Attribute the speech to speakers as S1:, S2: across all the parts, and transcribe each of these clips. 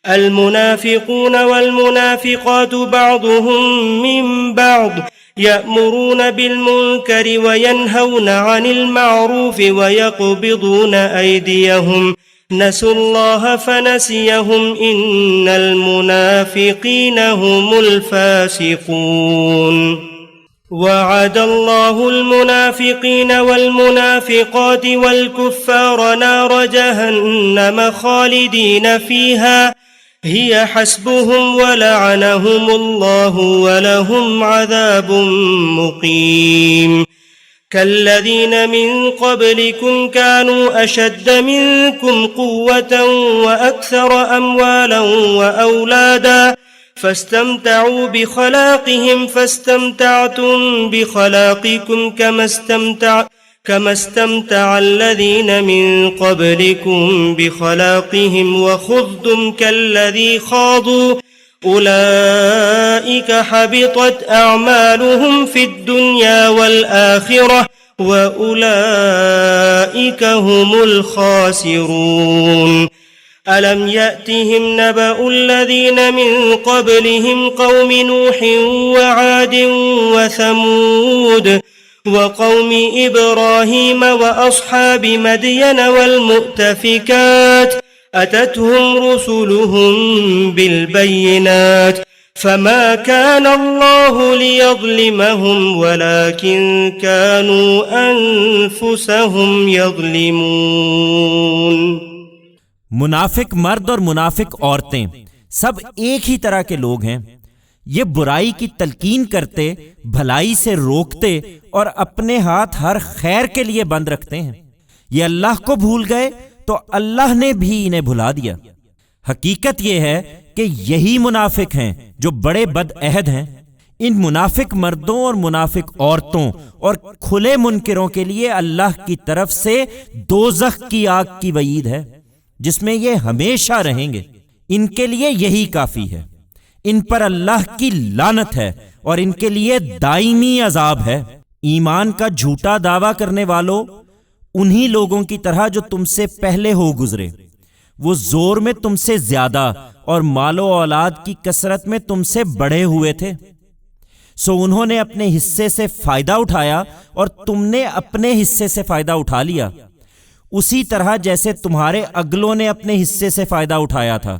S1: المنافقون والمنافقات بعضهم من بعض يأمرون بالمنكر وينهون عن المعروف ويقبضون أيديهم نسوا الله فنسيهم إن المنافقين هم الفاسقون وعد الله المنافقين والمنافقات والكفار نار جهنم خالدين فيها هي حسبهم ولعنهم الله ولهم عذاب مقيم كالذين من قبلكم كانوا أشد منكم قوة وأكثر أموالا وأولادا فاستمتعوا بخلاقهم فاستمتعتم بخلاقكم كما استمتع الذين من قبلكم بخلاقهم وخضتم كالذي خاضوا أولئك حبطت أعمالهم في الدنيا والآخرة وأولئك هم الخاسرون ألم يأتهم نبأ الذين من قبلهم قوم نوح وعاد وثمود وقوم إبراهيم وأصحاب مدين والمؤتفكات أتتهم رسلهم بالبينات فما كان الله ليظلمهم ولكن كانوا أنفسهم يظلمون۔
S2: منافق مرد اور منافق عورتیں سب ایک ہی طرح کے لوگ ہیں۔ یہ برائی کی تلقین کرتے، بھلائی سے روکتے اور اپنے ہاتھ ہر خیر کے لیے بند رکھتے ہیں۔ یہ اللہ کو بھول گئے تو اللہ نے بھی انہیں بھلا دیا۔ حقیقت یہ ہے کہ یہی منافق ہیں جو بڑے بد عہد ہیں۔ ان منافق مردوں اور منافق عورتوں اور کھلے منکروں کے لیے اللہ کی طرف سے دوزخ کی آگ کی وعید ہے جس میں یہ ہمیشہ رہیں گے۔ ان کے لیے یہی کافی ہے۔ ان پر اللہ کی لعنت ہے اور ان کے لیے دائمی عذاب ہے۔ ایمان کا جھوٹا دعویٰ کرنے والوں انہی لوگوں کی طرح جو تم سے پہلے ہو گزرے، وہ زور میں تم سے زیادہ اور مال و اولاد کی کثرت میں تم سے بڑے ہوئے تھے، سو انہوں نے اپنے حصے سے فائدہ اٹھایا اور تم نے اپنے حصے سے فائدہ اٹھا لیا، اسی طرح جیسے تمہارے اگلوں نے اپنے حصے سے فائدہ اٹھایا تھا،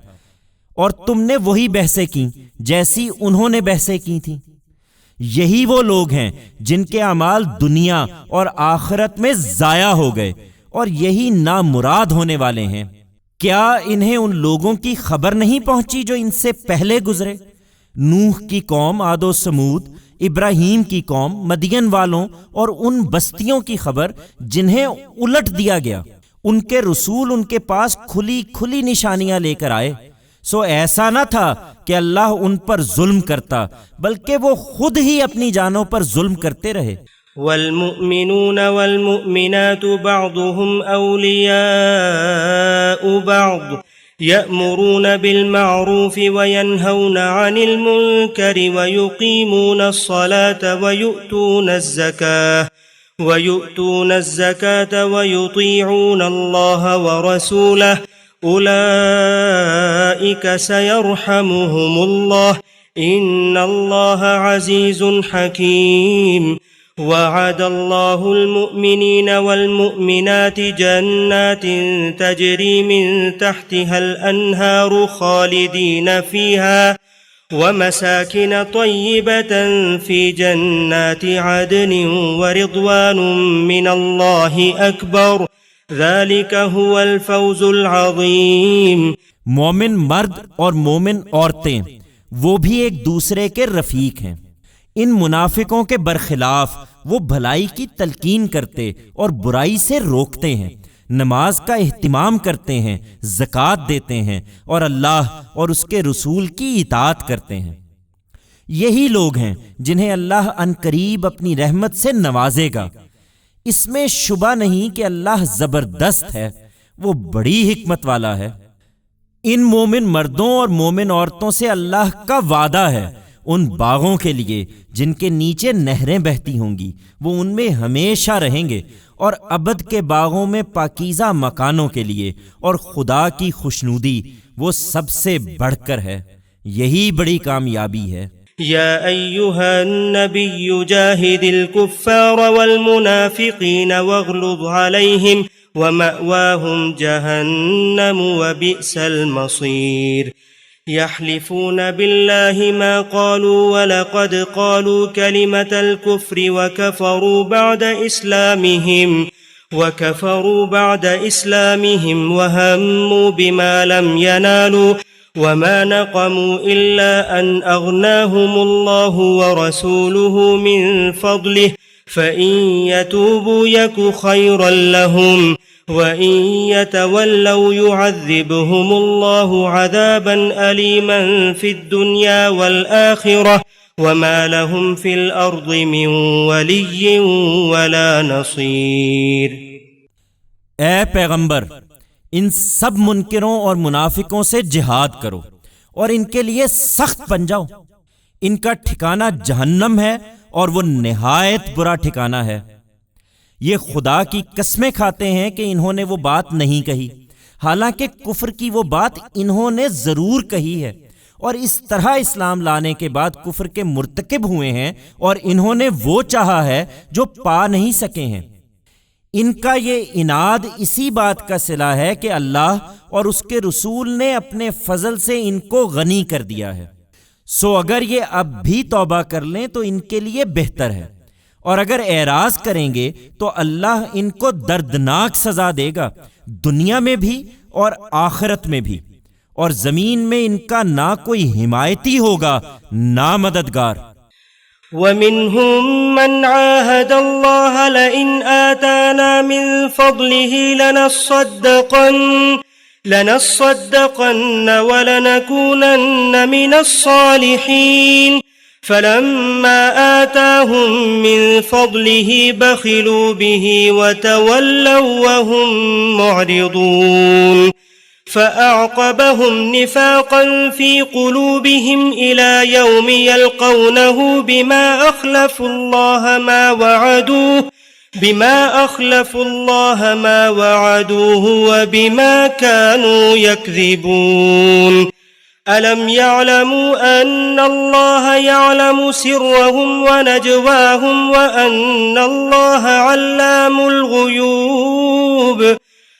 S2: اور تم نے وہی بحثیں کی جیسی انہوں نے بحثیں کی تھیں۔ یہی وہ لوگ ہیں جن کے اعمال دنیا اور آخرت میں ضائع ہو گئے اور یہی نامراد ہونے والے ہیں۔ کیا انہیں ان لوگوں کی خبر نہیں پہنچی جو ان سے پہلے گزرے؟ نوح کی قوم عاد و سمود، ابراہیم کی قوم، مدین والوں اور ان بستیوں کی خبر جنہیں الٹ دیا گیا۔ ان کے رسول ان کے پاس کھلی کھلی نشانیاں لے کر آئے، سو ایسا نہ تھا کہ اللہ ان پر ظلم کرتا، بلکہ وہ خود ہی اپنی جانوں پر ظلم کرتے رہے۔
S1: والمؤمنون والمؤمنات بعضهم أولياء بعض يأمرون بالمعروف وينهون عن المنكر ويقيمون الصلاة ويؤتون الزكاة ويطيعون الله ورسوله أولئك سيرحمهم الله إن الله عزيز حكيم وعد الله المؤمنين والمؤمنات جنات تجري من تحتها الأنهار خالدين فيها ومساكن طيبة في جنات عدن ورضوان من الله أكبر ذلك هو الفوز العظيم۔
S2: مومن مرد اور مومن عورتیں وہ بھی ایک دوسرے کے رفیق ہیں۔ ان منافقوں کے برخلاف وہ بھلائی کی تلقین کرتے اور برائی سے روکتے ہیں، نماز کا اہتمام کرتے ہیں، زکوٰۃ دیتے ہیں اور اللہ اور اس کے رسول کی اطاعت کرتے ہیں۔ یہی لوگ ہیں جنہیں اللہ عنقریب اپنی رحمت سے نوازے گا۔ اس میں شبہ نہیں کہ اللہ زبردست ہے، وہ بڑی حکمت والا ہے۔ ان مومن مردوں اور مومن عورتوں سے اللہ کا وعدہ ہے ان باغوں کے لیے جن کے نیچے نہریں بہتی ہوں گی، وہ ان میں ہمیشہ رہیں گے، اور ابد کے باغوں میں پاکیزہ مکانوں کے لیے اور خدا کی خوشنودی وہ سب سے بڑھ کر ہے، یہی بڑی کامیابی ہے۔
S1: يا أيها النبي جاهد الكفار والمنافقين واغلظ عليهم ومأواهم جهنم وبئس المصير يحلفون بالله ما قالوا ولقد قالوا كلمة الكفر وكفروا بعد إسلامهم وهموا بما لم ينالوا وما نقموا إلا أن أغناهم الله ورسوله من فضله فإن يتوبوا يك خيرا لهم وإن يتولوا يعذبهم الله عذابا أليما في الدنيا والآخرة وما لهم في الأرض من ولي ولا نصير۔
S2: اے پیغمبر، ان سب منکروں اور منافقوں سے جہاد کرو اور ان کے لیے سخت بن جاؤ۔ ان کا ٹھکانہ جہنم ہے اور وہ نہایت برا ٹھکانہ ہے۔ یہ خدا کی قسمیں کھاتے ہیں کہ انہوں نے وہ بات نہیں کہی، حالانکہ کفر کی وہ بات انہوں نے ضرور کہی ہے، اور اس طرح اسلام لانے کے بعد کفر کے مرتکب ہوئے ہیں اور انہوں نے وہ چاہا ہے جو پا نہیں سکے ہیں۔ ان کا یہ عناد اسی بات کا صلہ ہے کہ اللہ اور اس کے رسول نے اپنے فضل سے ان کو غنی کر دیا ہے، سو اگر یہ اب بھی توبہ کر لیں تو ان کے لیے بہتر ہے، اور اگر اعراض کریں گے تو اللہ ان کو دردناک سزا دے گا، دنیا میں بھی اور آخرت میں بھی، اور زمین میں ان کا نہ کوئی حمایتی ہوگا نہ مددگار۔
S1: ومنهم من عاهد الله لئن آتانا من فضله لنصدقن ولنكونن من الصالحين فلما آتاهم من فضله بخلوا به وتولوا وهم معرضون فأعقبهم نفاقا في قلوبهم إلى يوم يلقونه بما أخلفوا الله ما وعدوه وبما كانوا يكذبون ألم يعلموا أن الله يعلم سرهم ونجواهم وأن الله علام الغيوب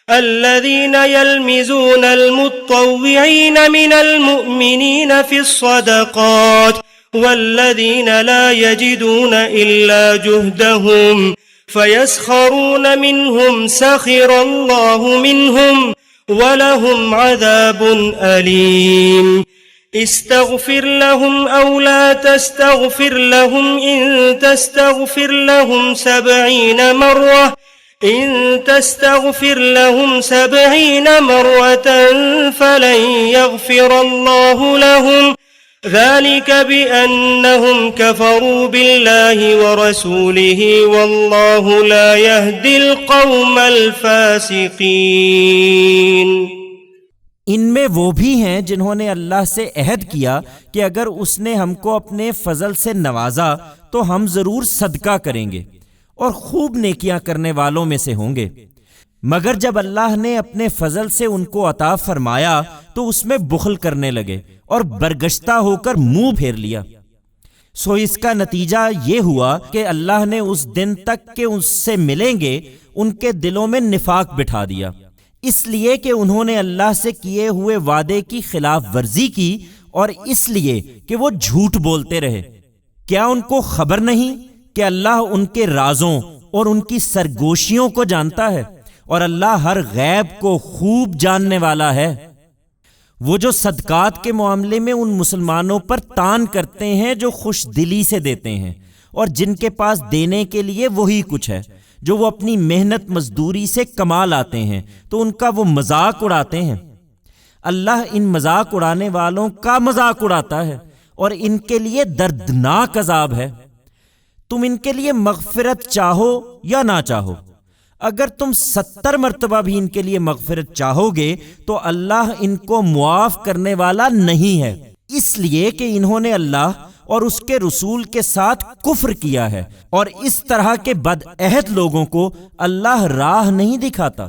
S1: الذين يلمزون المتطوعين من المؤمنين في الصدقات والذين لا يجدون إلا جهدهم فيسخرون منهم سخر الله منهم ولهم عذاب أليم استغفر لهم أو لا تستغفر لهم إن تستغفر لهم 70 مرة فلن يغفر الله لهم ذلك بأنهم كفروا بالله ورسوله والله لا يهدي القوم الفاسقين۔
S2: ان میں وہ بھی ہیں جنہوں نے اللہ سے عہد کیا کہ اگر اس نے ہم کو اپنے فضل سے نوازا تو ہم ضرور صدقہ کریں گے اور خوب نیکیاں کرنے والوں میں سے ہوں گے، مگر جب اللہ نے اپنے فضل سے ان کو عطا فرمایا تو اس میں بخل کرنے لگے اور برگشتہ ہو کر منہ پھیر لیا۔ سو اس کا نتیجہ یہ ہوا کہ اللہ نے اس دن تک کہ اس سے ملیں گے ان کے دلوں میں نفاق بٹھا دیا، اس لیے کہ انہوں نے اللہ سے کیے ہوئے وعدے کی خلاف ورزی کی اور اس لیے کہ وہ جھوٹ بولتے رہے۔ کیا ان کو خبر نہیں کہ اللہ ان کے رازوں اور ان کی سرگوشیوں کو جانتا ہے، اور اللہ ہر غیب کو خوب جاننے والا ہے۔ وہ جو صدقات کے معاملے میں ان مسلمانوں پر تان کرتے ہیں جو خوش دلی سے دیتے ہیں، اور جن کے پاس دینے کے لیے وہی کچھ ہے جو وہ اپنی محنت مزدوری سے کما لاتے ہیں، تو ان کا وہ مذاق اڑاتے ہیں۔ اللہ ان مذاق اڑانے والوں کا مذاق اڑاتا ہے اور ان کے لیے دردناک عذاب ہے۔ تم ان کے لیے مغفرت چاہو یا نہ چاہو، اگر تم 70 مرتبہ بھی ان کے لیے مغفرت چاہو گے تو اللہ ان کو معاف کرنے والا نہیں ہے، اس لیے کہ انہوں نے اللہ اور اس کے رسول کے ساتھ کفر کیا ہے، اور اس طرح کے بد عہد لوگوں کو اللہ راہ نہیں دکھاتا۔